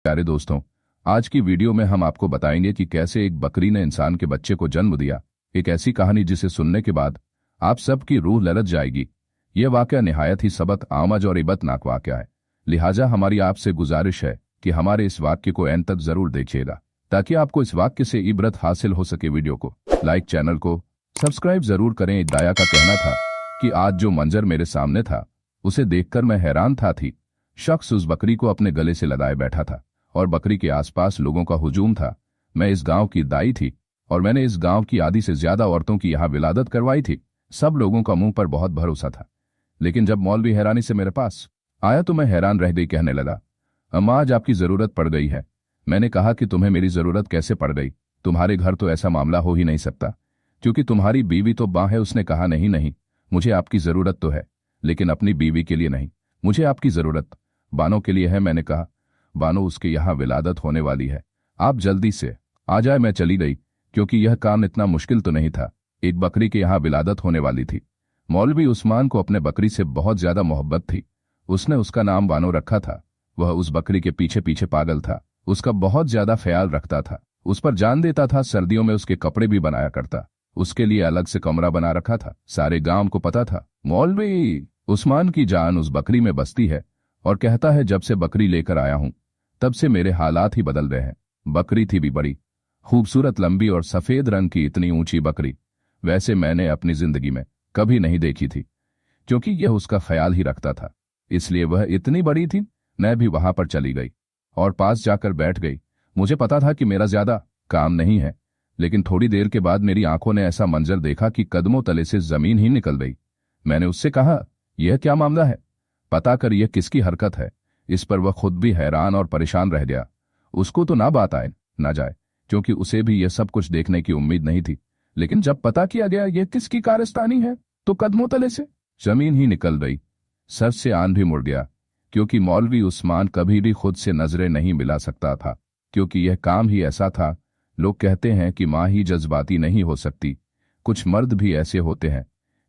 प्यारे दोस्तों, आज की वीडियो में हम आपको बताएंगे कि कैसे एक बकरी ने इंसान के बच्चे को जन्म दिया। एक ऐसी कहानी जिसे सुनने के बाद आप सबकी रूह ललच जाएगी। यह वाकया निहायत ही सबक आमज और इबतनाक वाकया है। लिहाजा हमारी आपसे गुजारिश है कि हमारे इस वाक्य को एंड तक जरूर देखिएगा ताकि आपको इस वाक्य से इबरत हासिल हो सके। वीडियो को लाइक, चैनल को सब्सक्राइब जरूर करें। दाया का कहना था कि आज जो मंजर मेरे सामने था उसे देखकर मैं हैरान थी। शख्स उस बकरी को अपने गले से लगाए बैठा था और बकरी के आसपास लोगों का हुजूम था। मैं इस गांव की दाई थी और मैंने इस गांव की आधी से ज्यादा औरतों की यहां विलादत करवाई थी। सब लोगों का मुंह पर बहुत भरोसा था, लेकिन जब मौलवी हैरानी से मेरे पास आया तो मैं हैरान रह गई। कहने लगा, अम्मा आज आपकी जरूरत पड़ गई है। मैंने कहा कि तुम्हें मेरी जरूरत कैसे पड़ गई? तुम्हारे घर तो ऐसा मामला हो ही नहीं सकता, क्योंकि तुम्हारी बीवी तो बाँ है। उसने कहा, नहीं नहीं, मुझे आपकी जरूरत तो है, लेकिन अपनी बीवी के लिए नहीं। मुझे आपकी जरूरत बानो के लिए है। मैंने कहा, बानो उसके यहाँ विलादत होने वाली है, आप जल्दी से आ जाए। मैं चली गई, क्योंकि यह काम इतना मुश्किल तो नहीं था। एक बकरी के यहाँ विलादत होने वाली थी। मौलवी उस्मान को अपने बकरी से बहुत ज्यादा मोहब्बत थी। उसने उसका नाम बानो रखा था। वह उस बकरी के पीछे पीछे पागल था, उसका बहुत ज्यादा ख्याल रखता था, उस पर जान देता था। सर्दियों में उसके कपड़े भी बनाया करता, उसके लिए अलग से कमरा बना रखा था। सारे गांव को पता था मौलवी उस्मान की जान उस बकरी में बसती है। और कहता है, जब से बकरी लेकर आया हूं तब से मेरे हालात ही बदल गए हैं। बकरी थी भी बड़ी खूबसूरत, लंबी और सफेद रंग की। इतनी ऊंची बकरी वैसे मैंने अपनी जिंदगी में कभी नहीं देखी थी, क्योंकि यह उसका ख्याल ही रखता था, इसलिए वह इतनी बड़ी थी। मैं भी वहां पर चली गई और पास जाकर बैठ गई। मुझे पता था कि मेरा ज्यादा काम नहीं है, लेकिन थोड़ी देर के बाद मेरी आंखों ने ऐसा मंजर देखा कि कदमों तले से जमीन ही निकल गई। मैंने उससे कहा, यह क्या मामला है? पता कर यह किसकी हरकत है? इस पर वह खुद भी हैरान और परेशान रह गया। उसको तो ना बात आए ना जाए, क्योंकि उसे भी यह सब कुछ देखने की उम्मीद नहीं थी। लेकिन जब पता किया गया यह किसकी कारस्तानी है, तो कदमों तले से जमीन ही निकल गई। सर से आन भी मुड़ गया, क्योंकि मौलवी उस्मान कभी भी खुद से नजरें नहीं मिला सकता था, क्योंकि यह काम ही ऐसा था। लोग कहते हैं कि माँ ही जज्बाती नहीं हो सकती। कुछ मर्द भी ऐसे होते हैं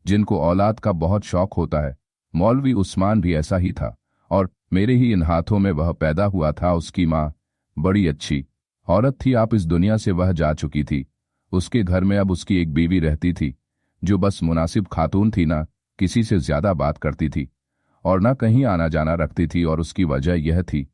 जिनको औलाद का बहुत शौक होता है। मौलवी उस्मान भी ऐसा ही था, और मेरे ही इन हाथों में वह पैदा हुआ था। उसकी माँ बड़ी अच्छी औरत थी। आप इस दुनिया से वह जा चुकी थी। उसके घर में अब उसकी एक बीवी रहती थी, जो बस मुनासिब खातून थी, ना किसी से ज्यादा बात करती थी और ना कहीं आना जाना रखती थी। और उसकी वजह यह थी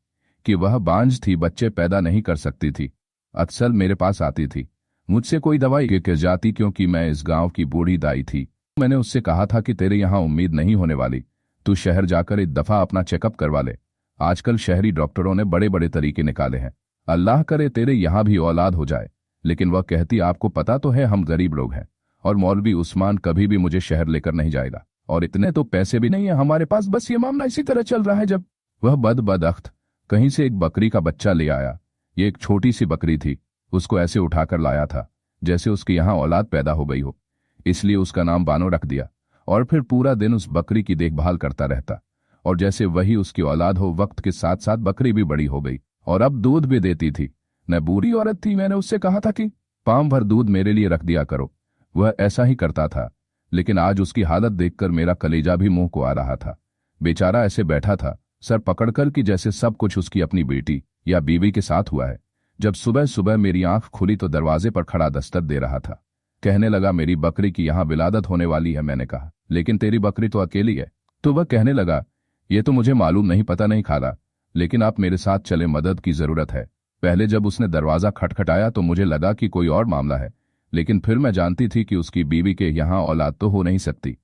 कि वह बांझ थी, बच्चे पैदा नहीं कर सकती थी। अक्सर मेरे पास आती थी, मुझसे कोई दवाई के जाती, क्योंकि मैं इस गांव की बूढ़ी दाई थी। मैंने उससे कहा था कि तेरे यहाँ उम्मीद नहीं होने वाली, तू शहर जाकर एक दफा अपना चेकअप करवा ले। आजकल शहरी डॉक्टरों ने बड़े बड़े तरीके निकाले हैं, अल्लाह करे तेरे यहाँ भी औलाद हो जाए। लेकिन वह कहती, आपको पता तो है हम गरीब लोग हैं, और मौलवी उस्मान कभी भी मुझे शहर लेकर नहीं जाएगा, और इतने तो पैसे भी नहीं है हमारे पास। बस ये मामला इसी तरह चल रहा है। जब वह बदबख्त कहीं से एक बकरी का बच्चा ले आया। ये एक छोटी सी बकरी थी, उसको ऐसे उठाकर लाया था जैसे उसके यहाँ औलाद पैदा हो गई हो, इसलिए उसका नाम बानो रख दिया। और फिर पूरा दिन उस बकरी की देखभाल करता रहता, और जैसे वही उसकी औलाद हो। वक्त के साथ साथ बकरी भी बड़ी हो गई और अब दूध भी देती थी। न बूढ़ी औरत थी। मैंने उससे कहा था कि पाम भर दूध मेरे लिए रख दिया करो। वह ऐसा ही करता था, लेकिन आज उसकी हालत देखकर मेरा कलेजा भी मुंह को आ रहा था। बेचारा ऐसे बैठा था, सर पकड़कर, कि जैसे सब कुछ उसकी अपनी बेटी या बीवी के साथ हुआ है। जब सुबह सुबह मेरी आंख खुली तो दरवाजे पर खड़ा दस्तक दे रहा था। कहने लगा, मेरी बकरी की यहाँ विलादत होने वाली है। मैंने कहा, लेकिन तेरी बकरी तो अकेली है। तो वह कहने लगा, ये तो मुझे मालूम नहीं, पता नहीं खाला, लेकिन आप मेरे साथ चले, मदद की जरूरत है। पहले जब उसने दरवाजा खटखटाया तो मुझे लगा कि कोई और मामला है, लेकिन फिर मैं जानती थी कि उसकी बीवी के यहाँ औलाद तो हो नहीं सकती।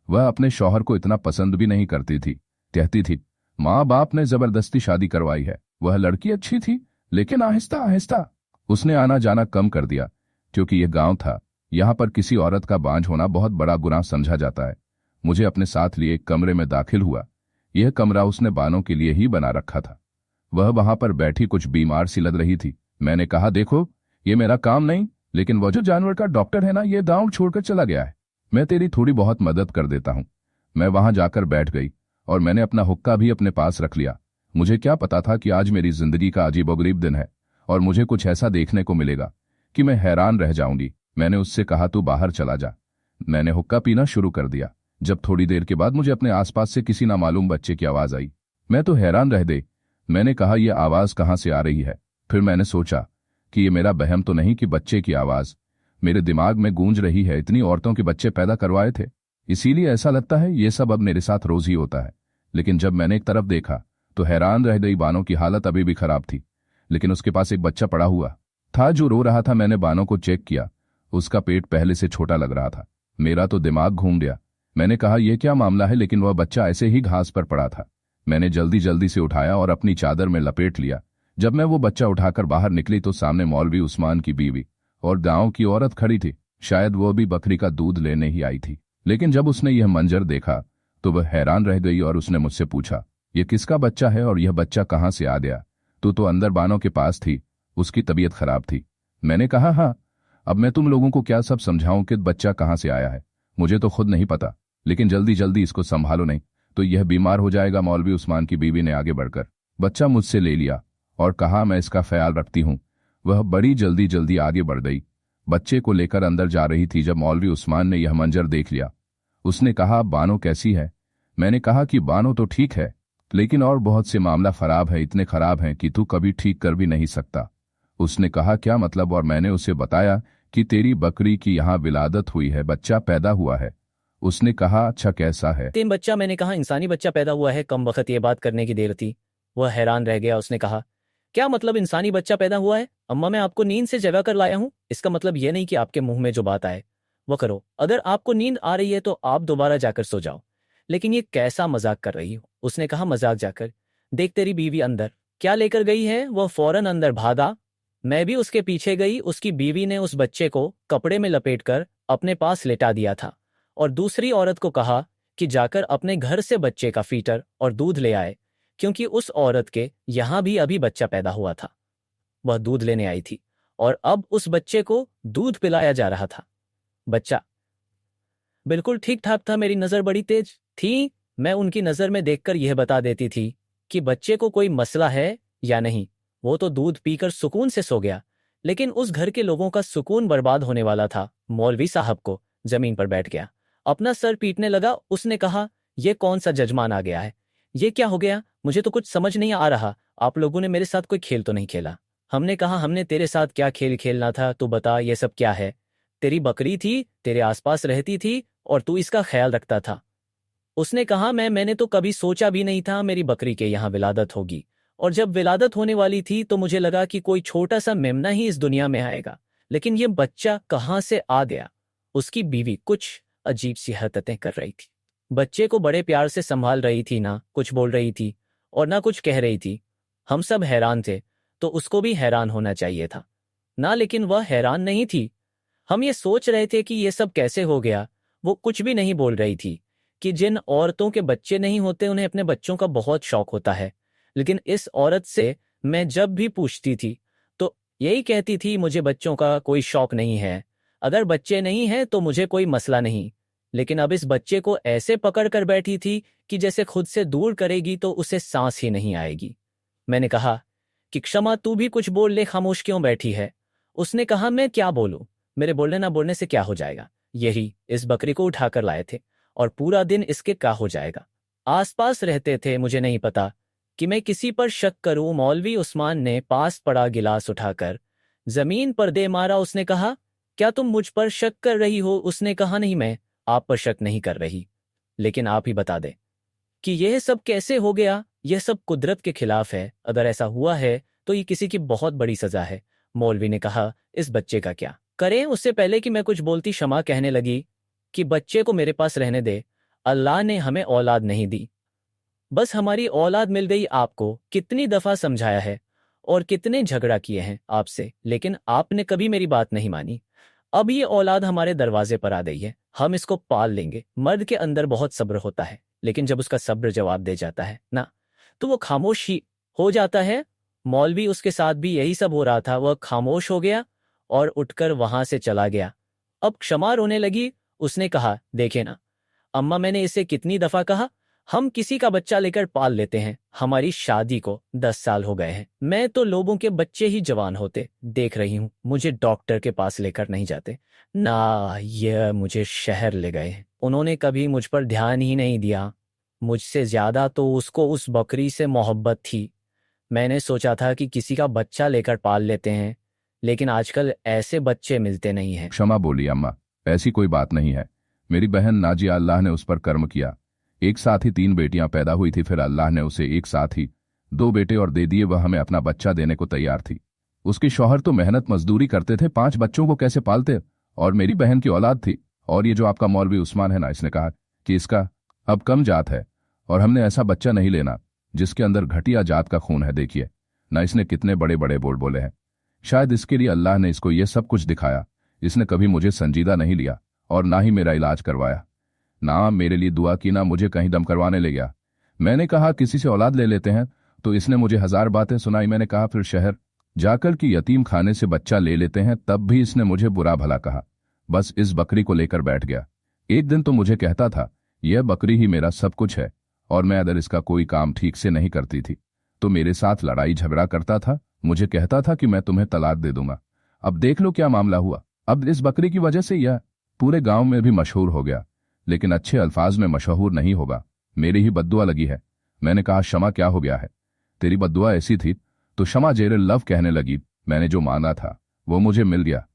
वह अपने शौहर को इतना पसंद भी नहीं करती थी। कहती थी, माँ बाप ने जबरदस्ती शादी करवाई है। वह लड़की अच्छी थी, लेकिन आहिस्ता आहिस्ता उसने आना जाना कम कर दिया, क्योंकि यह गांव था। यहाँ पर किसी औरत का बांझ होना बहुत बड़ा गुनाह समझा जाता है। मुझे अपने साथ लिए एक कमरे में दाखिल हुआ। यह कमरा उसने बानों के लिए ही बना रखा था। वह वहां पर बैठी कुछ बीमार सी लग रही थी। मैंने कहा, देखो ये मेरा काम नहीं, लेकिन वह जो जानवर का डॉक्टर है ना, ये गांव छोड़कर चला गया है। मैं तेरी थोड़ी बहुत मदद कर देता हूं। मैं वहां जाकर बैठ गई और मैंने अपना हुक्का भी अपने पास रख लिया। मुझे क्या पता था कि आज मेरी जिंदगी का अजीबोगरीब दिन है और मुझे कुछ ऐसा देखने को मिलेगा कि मैं हैरान रह जाऊंगी। मैंने उससे कहा, तू बाहर चला जा। मैंने हुक्का पीना शुरू कर दिया। जब थोड़ी देर के बाद मुझे अपने आसपास से किसी नामालूम बच्चे की आवाज आई, मैं तो हैरान रह गई। मैंने कहा, यह आवाज कहाँ से आ रही है? फिर मैंने सोचा कि ये मेरा बहम तो नहीं कि बच्चे की आवाज मेरे दिमाग में गूंज रही है। इतनी औरतों के बच्चे पैदा करवाए थे, इसीलिए ऐसा लगता है ये सब अब मेरे साथ रोज ही होता है। लेकिन जब मैंने एक तरफ देखा तो हैरान रह गई। बानो की हालत अभी भी खराब थी, लेकिन उसके पास एक बच्चा पड़ा हुआ था जो रो रहा था। मैंने बानो को चेक किया, उसका पेट पहले से छोटा लग रहा था। मेरा तो दिमाग घूम गया। मैंने कहा, यह क्या मामला है? लेकिन वह बच्चा ऐसे ही घास पर पड़ा था। मैंने जल्दी जल्दी से उठाया और अपनी चादर में लपेट लिया। जब मैं वो बच्चा उठाकर बाहर निकली तो सामने मौलवी उस्मान की बीवी और गांव की औरत खड़ी थी। शायद वो भी बकरी का दूध लेने ही आई थी। लेकिन जब उसने यह मंजर देखा तो वह हैरान रह गई और उसने मुझसे पूछा, यह किसका बच्चा है और यह बच्चा कहाँ से आ गया? तू तो अंदर बानो के पास थी, उसकी तबीयत खराब थी। मैंने कहा, हाँ, अब मैं तुम लोगों को क्या सब समझाऊं कि बच्चा कहाँ से आया है? मुझे तो खुद नहीं पता, लेकिन जल्दी जल्दी इसको संभालो, नहीं तो यह बीमार हो जाएगा। मौलवी उस्मान की बीवी ने आगे बढ़कर बच्चा मुझसे ले लिया और कहा, मैं इसका ख्याल रखती हूँ। वह बड़ी जल्दी जल्दी आगे बढ़ गई, बच्चे को लेकर अंदर जा रही थी। जब मौलवी उस्मान ने यह मंजर देख लिया, उसने कहा, बानो कैसी है? मैंने कहा कि बानो तो ठीक है, लेकिन और बहुत से मामला खराब है, इतने खराब हैं कि तू कभी ठीक कर भी नहीं सकता। उसने कहा, क्या मतलब? और मैंने उसे बताया कि तेरी बकरी की यहाँ विलादत हुई है, बच्चा पैदा हुआ है। उसने कहा, अच्छा कैसा है? तीन बच्चा। मैंने कहा, इंसानी बच्चा पैदा हुआ है। कम वक्त ये बात करने की देर थी। वह हैरान रह गया। उसने कहा, क्या मतलब इंसानी बच्चा पैदा हुआ है? अम्मा, मैं आपको नींद से जगा कर लाया हूं। इसका मतलब यह नहीं कि आपके मुंह में जो बात आए वो करो। अगर आपको नींद आ रही है तो आप दोबारा जाकर सो जाओ। लेकिन ये कैसा मजाक कर रही हो? उसने कहा, मजाक जाकर? देख, तेरी बीवी अंदर क्या लेकर गई है। वह फौरन अंदर भागा। मैं भी उसके पीछे गई। उसकी बीवी ने उस बच्चे को कपड़े में लपेटकर अपने पास लेटा दिया था और दूसरी औरत को कहा कि जाकर अपने घर से बच्चे का फीटर और दूध ले आए, क्योंकि उस औरत के यहां भी अभी बच्चा पैदा हुआ था। वह दूध लेने आई थी और अब उस बच्चे को दूध पिलाया जा रहा था। बच्चा बिल्कुल ठीक ठाक था। मेरी नजर बड़ी तेज थी। मैं उनकी नजर में देखकर यह बता देती थी कि बच्चे को कोई मसला है या नहीं। वो तो दूध पीकर सुकून से सो गया, लेकिन उस घर के लोगों का सुकून बर्बाद होने वाला था। मौलवी साहब को जमीन पर बैठ गया, अपना सर पीटने लगा। उसने कहा, यह कौन सा जजमान आ गया है? ये क्या हो गया? मुझे तो कुछ समझ नहीं आ रहा। आप लोगों ने मेरे साथ कोई खेल तो नहीं खेला? हमने कहा, हमने तेरे साथ क्या खेल खेलना था? तू बता, ये सब क्या है? तेरी बकरी थी, तेरे आसपास रहती थी और तू इसका ख्याल रखता था। उसने कहा, मैंने तो कभी सोचा भी नहीं था मेरी बकरी के यहाँ विलादत होगी। और जब विलादत होने वाली थी तो मुझे लगा कि कोई छोटा सा मेमना ही इस दुनिया में आएगा, लेकिन ये बच्चा कहाँ से आ गया? उसकी बीवी कुछ अजीब सी हरकतें कर रही थी। बच्चे को बड़े प्यार से संभाल रही थी, ना कुछ बोल रही थी और ना कुछ कह रही थी। हम सब हैरान थे, तो उसको भी हैरान होना चाहिए था ना, लेकिन वह हैरान नहीं थी। हम ये सोच रहे थे कि ये सब कैसे हो गया। वो कुछ भी नहीं बोल रही थी कि जिन औरतों के बच्चे नहीं होते उन्हें अपने बच्चों का बहुत शौक होता है, लेकिन इस औरत से मैं जब भी पूछती थी तो यही कहती थी, मुझे बच्चों का कोई शौक नहीं है। अगर बच्चे नहीं हैं तो मुझे कोई मसला नहीं। लेकिन अब इस बच्चे को ऐसे पकड़ कर बैठी थी कि जैसे खुद से दूर करेगी तो उसे सांस ही नहीं आएगी। मैंने कहा कि क्षमा, तू भी कुछ बोल ले, खामोश क्यों बैठी है? उसने कहा, मैं क्या बोलूं? मेरे बोलने ना बोलने से क्या हो जाएगा? यही इस बकरी को उठाकर लाए थे और पूरा दिन इसके क्या हो जाएगा? आसपास रहते थे, मुझे नहीं पता कि मैं किसी पर शक करूं। मौलवी उस्मान ने पास पड़ा गिलास उठाकर जमीन पर दे मारा। उसने कहा, क्या तुम मुझ पर शक कर रही हो? उसने कहा, नहीं, मैं आप पर शक नहीं कर रही, लेकिन आप ही बता दे कि यह सब कैसे हो गया। यह सब कुदरत के खिलाफ है। अगर ऐसा हुआ है तो ये किसी की बहुत बड़ी सजा है। मौलवी ने कहा, इस बच्चे का क्या करें? उससे पहले कि मैं कुछ बोलती, शमा कहने लगी कि बच्चे को मेरे पास रहने दे। अल्लाह ने हमें औलाद नहीं दी, बस हमारी औलाद मिल गई। आपको कितनी दफा समझाया है और कितने झगड़ा किए हैं आपसे, लेकिन आपने कभी मेरी बात नहीं मानी। अब ये औलाद हमारे दरवाजे पर आ गई है, हम इसको पाल लेंगे। मर्द के अंदर बहुत सब्र होता है, लेकिन जब उसका सब्र जवाब दे जाता है ना, तो वो खामोश ही हो जाता है। मौलवी, उसके साथ भी यही सब हो रहा था। वह खामोश हो गया और उठकर वहां से चला गया। अब क्षमा रोने लगी। उसने कहा, देखे ना अम्मा, मैंने इसे कितनी दफा कहा, हम किसी का बच्चा लेकर पाल लेते हैं। हमारी शादी को 10 साल हो गए हैं। मैं तो लोगों के बच्चे ही जवान होते देख रही हूँ। मुझे डॉक्टर के पास लेकर नहीं जाते ना, यह मुझे शहर ले गए हैं। उन्होंने कभी मुझ पर ध्यान ही नहीं दिया। मुझसे ज्यादा तो उसको उस बकरी से मोहब्बत थी मैंने सोचा था कि किसी का बच्चा लेकर पाल लेते हैं, लेकिन आजकल ऐसे बच्चे मिलते नहीं हैं। क्षमा बोली अम्मा, ऐसी कोई बात नहीं है। मेरी बहन नाजिया, अल्लाह ने उस पर कर्म किया। एक साथ ही 3 बेटियां पैदा हुई थी, फिर अल्लाह ने उसे एक साथ ही 2 बेटे और दे दिए। वह हमें अपना बच्चा देने को तैयार थी। उसके शौहर तो मेहनत मजदूरी करते थे, 5 बच्चों को कैसे पालते। और मेरी बहन की औलाद थी। और ये जो आपका मौलवी उस्मान है ना, इसने कहा कि इसका अब कम जात है और हमने ऐसा बच्चा नहीं लेना जिसके अंदर घटिया जात का खून है। देखिए ना, इसने कितने बड़े बड़े बोल बोले हैं। शायद इसके लिए अल्लाह ने इसको ये सब कुछ दिखाया। इसने कभी मुझे संजीदा नहीं लिया और ना ही मेरा इलाज करवाया, ना मेरे लिए दुआ की, ना मुझे कहीं दम करवाने ले गया। मैंने कहा किसी से औलाद ले लेते हैं तो इसने मुझे 1000 बातें सुनाई। मैंने कहा फिर शहर जाकर कि यतीम खाने से बच्चा ले लेते हैं, तब भी इसने मुझे बुरा भला कहा। बस इस बकरी को लेकर बैठ गया। एक दिन तो मुझे कहता था यह बकरी ही मेरा सब कुछ है, और मैं अगर इसका कोई काम ठीक से नहीं करती थी तो मेरे साथ लड़ाई झगड़ा करता था। मुझे कहता था कि मैं तुम्हें तलाक दे दूंगा। अब देख लो क्या मामला हुआ। अब इस बकरी की वजह से यह पूरे गांव में भी मशहूर हो गया, लेकिन अच्छे अल्फाज में मशहूर नहीं होगा। मेरी ही बद्दुआ लगी है। मैंने कहा शमा क्या हो गया है, तेरी बद्दुआ ऐसी थी? तो शमा जेरे लव कहने लगी, मैंने जो मांगा था वो मुझे मिल गया।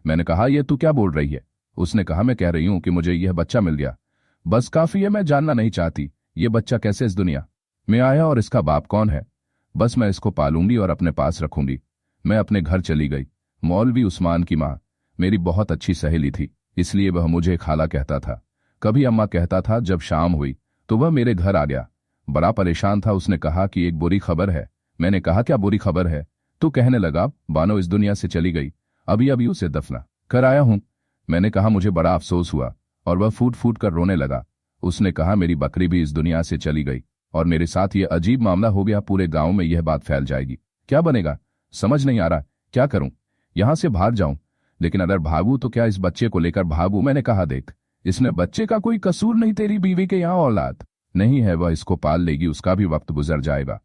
मैंने कहा यह तू क्या बोल रही है? उसने कहा मैं कह रही हूं कि मुझे यह बच्चा मिल गया, बस काफी है। मैं जानना नहीं चाहती ये बच्चा कैसे इस दुनिया में आया और इसका बाप कौन है। बस मैं इसको पालूंगी और अपने पास रखूंगी। मैं अपने घर चली गई। मौलवी उस्मान की माँ मेरी बहुत अच्छी सहेली थी, इसलिए वह मुझे खाला कहता था। कभी अम्मा कहता था। जब शाम हुई तो वह मेरे घर आ गया। बड़ा परेशान था। उसने कहा कि एक बुरी खबर है। मैंने कहा क्या बुरी खबर है? तो कहने लगा बानो इस दुनिया से चली गई, अभी अभी उसे दफना कर आया हूं। मैंने कहा मुझे बड़ा अफसोस हुआ, और वह फूट फूट कर रोने लगा। उसने कहा मेरी बकरी भी इस दुनिया से चली गई और मेरे साथ यह अजीब मामला हो गया। पूरे गांव में यह बात फैल जाएगी। क्या बनेगा समझ नहीं आ रहा। क्या करूं? यहां से भाग जाऊं? लेकिन अगर भागूं तो क्या इस बच्चे को लेकर भागूं? मैंने कहा देख, इसने बच्चे का कोई कसूर नहीं, तेरी बीवी के यहां औलाद नहीं है, वह इसको पाल लेगी, उसका भी वक्त गुजर जाएगा।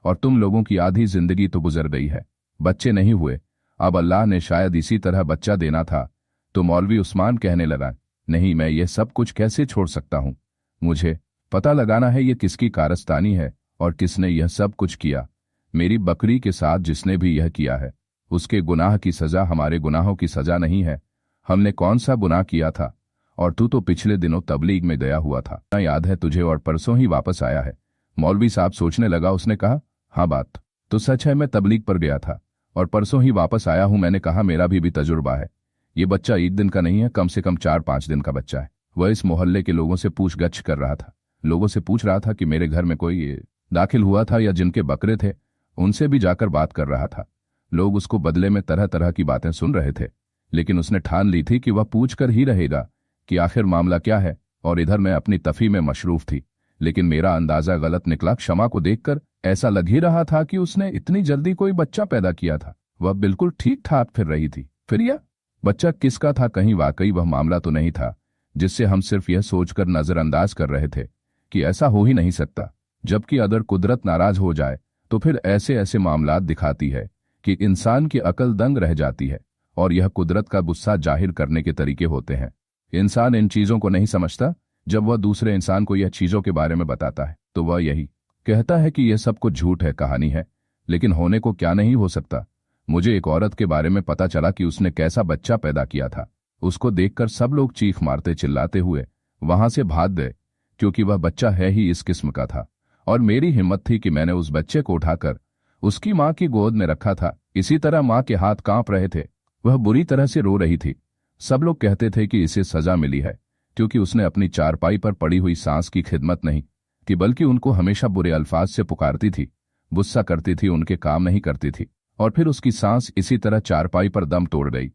और तुम लोगों की आधी जिंदगी तो गुजर गई है, बच्चे नहीं हुए। अब अल्लाह ने शायद इसी तरह बच्चा देना था। तो मौलवी उस्मान कहने लगा नहीं, मैं ये सब कुछ कैसे छोड़ सकता हूं। मुझे पता लगाना है ये किसकी कारस्तानी है और किसने यह सब कुछ किया। मेरी बकरी के साथ जिसने भी यह किया है उसके गुनाह की सजा हमारे गुनाहों की सजा नहीं है। हमने कौन सा गुनाह किया था? और तू तो पिछले दिनों तबलीग में गया हुआ था, याद है तुझे, और परसों ही वापस आया है। मौलवी साहब सोचने लगा। उसने कहा हाँ बात तो सच है, मैं तबलीग पर गया था और परसों ही वापस आया हूं। मैंने कहा मेरा भी तजुर्बा है। ये बच्चा एक दिन का नहीं है, कम से कम 4-5 दिन का बच्चा है। वह इस मोहल्ले के लोगों से पूछगछ कर रहा था। लोगों से पूछ रहा था कि मेरे घर में कोई दाखिल हुआ था या जिनके बकरे थे उनसे भी जाकर बात कर रहा था। लोग उसको बदले में तरह तरह की बातें सुन रहे थे, लेकिन उसने ठान ली थी कि वह पूछ कर ही रहेगा कि आखिर मामला क्या है। और इधर मैं अपनी तफी में मशरूफ थी, लेकिन मेरा अंदाजा गलत निकला। क्षमा को देखकर ऐसा लग ही रहा था कि उसने इतनी जल्दी कोई बच्चा पैदा किया था। वह बिल्कुल ठीक ठाक फिर रही थी। फिर यह बच्चा किसका था? कहीं वाकई वह मामला तो नहीं था जिससे हम सिर्फ यह सोचकर नजरअंदाज कर रहे थे कि ऐसा हो ही नहीं सकता। जबकि अगर कुदरत नाराज हो जाए तो फिर ऐसे ऐसे मामलात दिखाती है कि इंसान की अकल दंग रह जाती है, और यह कुदरत का गुस्सा जाहिर करने के तरीके होते हैं। इंसान इन चीजों को नहीं समझता। जब वह दूसरे इंसान को यह चीजों के बारे में बताता है तो वह यही कहता है कि यह सब कुछ झूठ है, कहानी है, लेकिन होने को क्या नहीं हो सकता। मुझे एक औरत के बारे में पता चला कि उसने कैसा बच्चा पैदा किया था। उसको देखकर सब लोग चीख मारते चिल्लाते हुए वहां से भाग गए, क्योंकि वह बच्चा है ही इस किस्म का था। और मेरी हिम्मत थी कि मैंने उस बच्चे को उठाकर उसकी मां की गोद में रखा था। इसी तरह मां के हाथ कांप रहे थे। वह बुरी तरह से रो रही थी। सब लोग कहते थे कि इसे सजा मिली है क्योंकि उसने अपनी चारपाई पर पड़ी हुई सांस की खिदमत नहीं की, बल्कि उनको हमेशा बुरे अल्फाज से पुकारती थी, गुस्सा करती थी, उनके काम नहीं करती थी, और फिर उसकी सांस इसी तरह चारपाई पर दम तोड़ गई।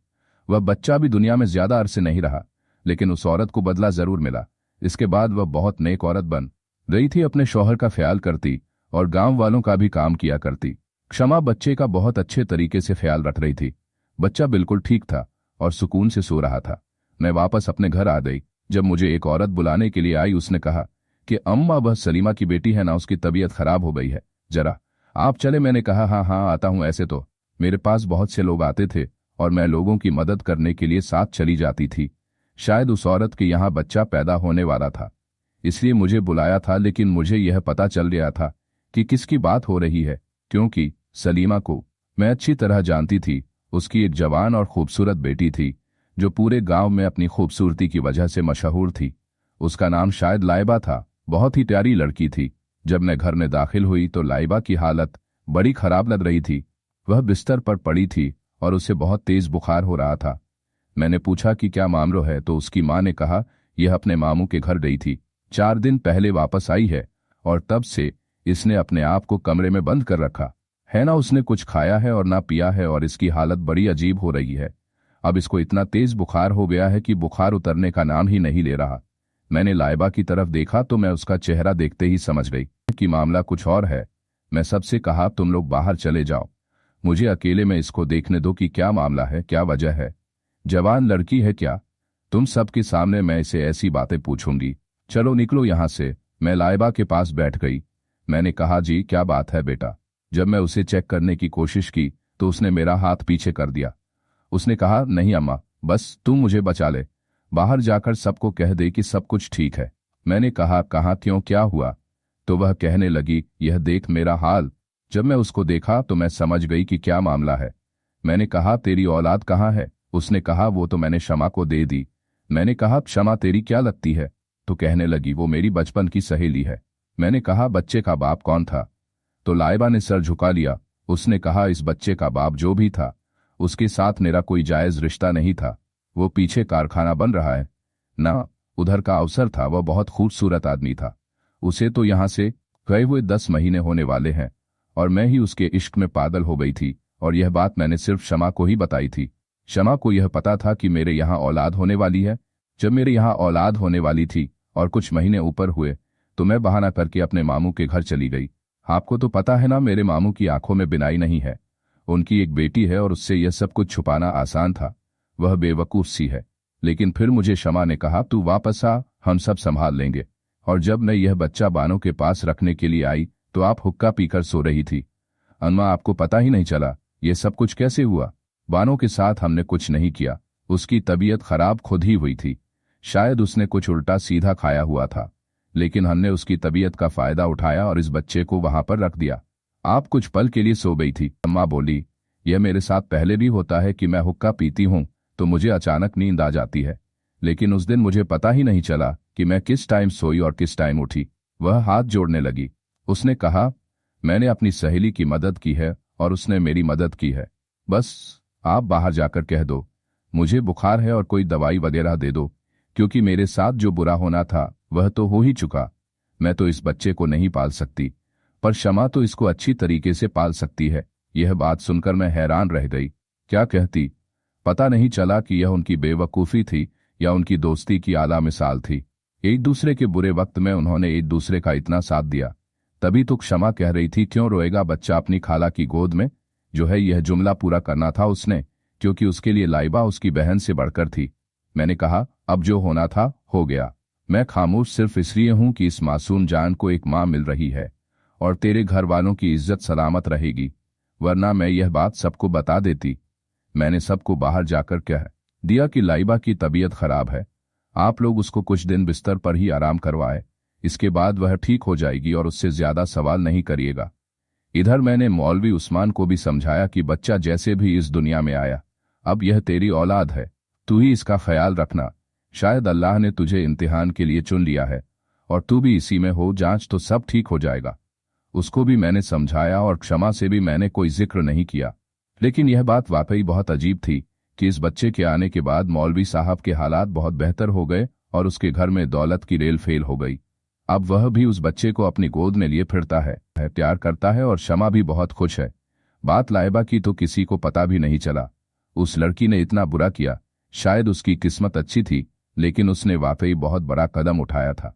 वह बच्चा भी दुनिया में ज्यादा अरसे नहीं रहा, लेकिन उस औरत को बदला जरूर मिला। इसके बाद वह बहुत नेक औरत बन गई थी, अपने शौहर का ख्याल करती और गांव वालों का भी काम किया करती। क्षमा बच्चे का बहुत अच्छे तरीके से ख्याल रख रही थी। बच्चा बिल्कुल ठीक था और सुकून से सो रहा था। मैं वापस अपने घर आ गई। जब मुझे एक औरत बुलाने के लिए आई, उसने कहा कि अम्मा वह सलीमा की बेटी है ना, उसकी तबीयत खराब हो गई है, जरा आप चले। मैंने कहा हाँ हाँ आता हूं। ऐसे तो मेरे पास बहुत से लोग आते थे और मैं लोगों की मदद करने के लिए साथ चली जाती थी। शायद उस औरत के यहाँ बच्चा पैदा होने वाला था, इसलिए मुझे बुलाया था, लेकिन मुझे यह पता चल गया था कि किसकी बात हो रही है। क्योंकि सलीमा को मैं अच्छी तरह जानती थी। उसकी एक जवान और खूबसूरत बेटी थी जो पूरे गांव में अपनी खूबसूरती की वजह से मशहूर थी। उसका नाम शायद लाइबा था। बहुत ही प्यारी लड़की थी। जब मैं घर में दाखिल हुई तो लाइबा की हालत बड़ी खराब लग रही थी। वह बिस्तर पर पड़ी थी और उसे बहुत तेज बुखार हो रहा था। मैंने पूछा कि क्या मामला है तो उसकी मां ने कहा यह अपने मामू के घर गई थी, 4 दिन पहले वापस आई है और तब से इसने अपने आप को कमरे में बंद कर रखा है। ना उसने कुछ खाया है और ना पिया है और इसकी हालत बड़ी अजीब हो रही है। अब इसको इतना तेज बुखार हो गया है कि बुखार उतरने का नाम ही नहीं ले रहा। मैंने लाइबा की तरफ देखा तो मैं उसका चेहरा देखते ही समझ गई कि मामला कुछ और है। मैं सबसे कहा तुम लोग बाहर चले जाओ, मुझे अकेले में इसको देखने दो कि क्या मामला है, क्या वजह है। जवान लड़की है क्या? तुम सबके सामने मैं इसे ऐसी बातें पूछूंगी? चलो निकलो यहां से। मैं लाइबा के पास बैठ गई। मैंने कहा जी क्या बात है बेटा? जब मैं उसे चेक करने की कोशिश की तो उसने मेरा हाथ पीछे कर दिया। उसने कहा नहीं अम्मा, बस तू मुझे बचा ले, बाहर जाकर सबको कह दे कि सब कुछ ठीक है। मैंने कहा कहाँ, क्यों, क्या हुआ? तो वह कहने लगी यह देख मेरा हाल। जब मैं उसको देखा तो मैं समझ गई कि क्या मामला है। मैंने कहा तेरी औलाद कहाँ है? उसने कहा वो तो मैंने शमा को दे दी। मैंने कहा शमा तेरी क्या लगती है? तो कहने लगी वो मेरी बचपन की सहेली है। मैंने कहा बच्चे का बाप कौन था? तो लाइबा ने सर झुका लिया। उसने कहा इस बच्चे का बाप जो भी था उसके साथ मेरा कोई जायज रिश्ता नहीं था। वो पीछे कारखाना बन रहा है ना, उधर का अवसर था। वह बहुत खूबसूरत आदमी था। उसे तो यहां से गए हुए 10 महीने होने वाले हैं और मैं ही उसके इश्क में पागल हो गई थी। और यह बात मैंने सिर्फ शमा को ही बताई थी। शमा को यह पता था कि मेरे यहाँ औलाद होने वाली है। जब मेरे यहाँ औलाद होने वाली थी और कुछ महीने ऊपर हुए तो मैं बहाना करके अपने मामू के घर चली गई। आपको तो पता है ना मेरे मामू की आंखों में बिनाई नहीं है। उनकी एक बेटी है और उससे यह सब कुछ छुपाना आसान था। वह बेवकूफ सी है। लेकिन फिर मुझे शमा ने कहा तू वापस आ, हम सब संभाल लेंगे। और जब मैं यह बच्चा बानो के पास रखने के लिए आई तो आप हुक्का पीकर सो रही थी। अम्मा आपको पता ही नहीं चला यह सब कुछ कैसे हुआ? बानो के साथ हमने कुछ नहीं किया। उसकी तबीयत खराब खुद ही हुई थी। शायद उसने कुछ उल्टा सीधा खाया हुआ था, लेकिन हमने उसकी तबीयत का फायदा उठाया और इस बच्चे को वहां पर रख दिया। आप कुछ पल के लिए सो गई थी। अम्मा बोली यह मेरे साथ पहले भी होता है कि मैं हुक्का पीती हूं तो मुझे अचानक नींद आ जाती है, लेकिन उस दिन मुझे पता ही नहीं चला कि मैं किस टाइम सोई और किस टाइम उठी। वह हाथ जोड़ने लगी। उसने कहा मैंने अपनी सहेली की मदद की है और उसने मेरी मदद की है। बस आप बाहर जाकर कह दो मुझे बुखार है और कोई दवाई वगैरह दे दो, क्योंकि मेरे साथ जो बुरा होना था वह तो हो ही चुका। मैं तो इस बच्चे को नहीं पाल सकती, पर शमा तो इसको अच्छी तरीके से पाल सकती है। यह बात सुनकर मैं हैरान रह गई। क्या कहती? पता नहीं चला कि यह उनकी बेवकूफ़ी थी या उनकी दोस्ती की आला मिसाल थी। एक दूसरे के बुरे वक्त में उन्होंने एक दूसरे का इतना साथ दिया। तभी तो क्षमा कह रही थी क्यों रोएगा बच्चा अपनी खाला की गोद में। जो है यह जुमला पूरा करना था उसने, क्योंकि उसके लिए लाइबा उसकी बहन से बढ़कर थी। मैंने कहा अब जो होना था हो गया। मैं खामोश सिर्फ इसलिए हूं कि इस मासूम जान को एक मां मिल रही है और तेरे घर वालों की इज्जत सलामत रहेगी, वरना मैं यह बात सबको बता देती। मैंने सबको बाहर जाकर कह दिया कि लाइबा की तबीयत खराब है, आप लोग उसको कुछ दिन बिस्तर पर ही आराम करवाए, इसके बाद वह ठीक हो जाएगी और उससे ज्यादा सवाल नहीं करिएगा। इधर मैंने मौलवी उस्मान को भी समझाया कि बच्चा जैसे भी इस दुनिया में आया अब यह तेरी औलाद है, तू ही इसका ख्याल रखना। शायद अल्लाह ने तुझे इम्तिहान के लिए चुन लिया है और तू भी इसी में हो, जांच तो सब ठीक हो जाएगा। उसको भी मैंने समझाया और क्षमा से भी मैंने कोई जिक्र नहीं किया। लेकिन यह बात वाकई बहुत अजीब थी कि इस बच्चे के आने के बाद मौलवी साहब के हालात बहुत बेहतर हो गए और उसके घर में दौलत की रेल फेल हो गई। अब वह भी उस बच्चे को अपनी गोद में लिए फिरता है, प्यार करता है और क्षमा भी बहुत खुश है। बात लाइबा की तो किसी को पता भी नहीं चला। उस लड़की ने इतना बुरा किया, शायद उसकी किस्मत अच्छी थी, लेकिन उसने वाकई बहुत बड़ा कदम उठाया था।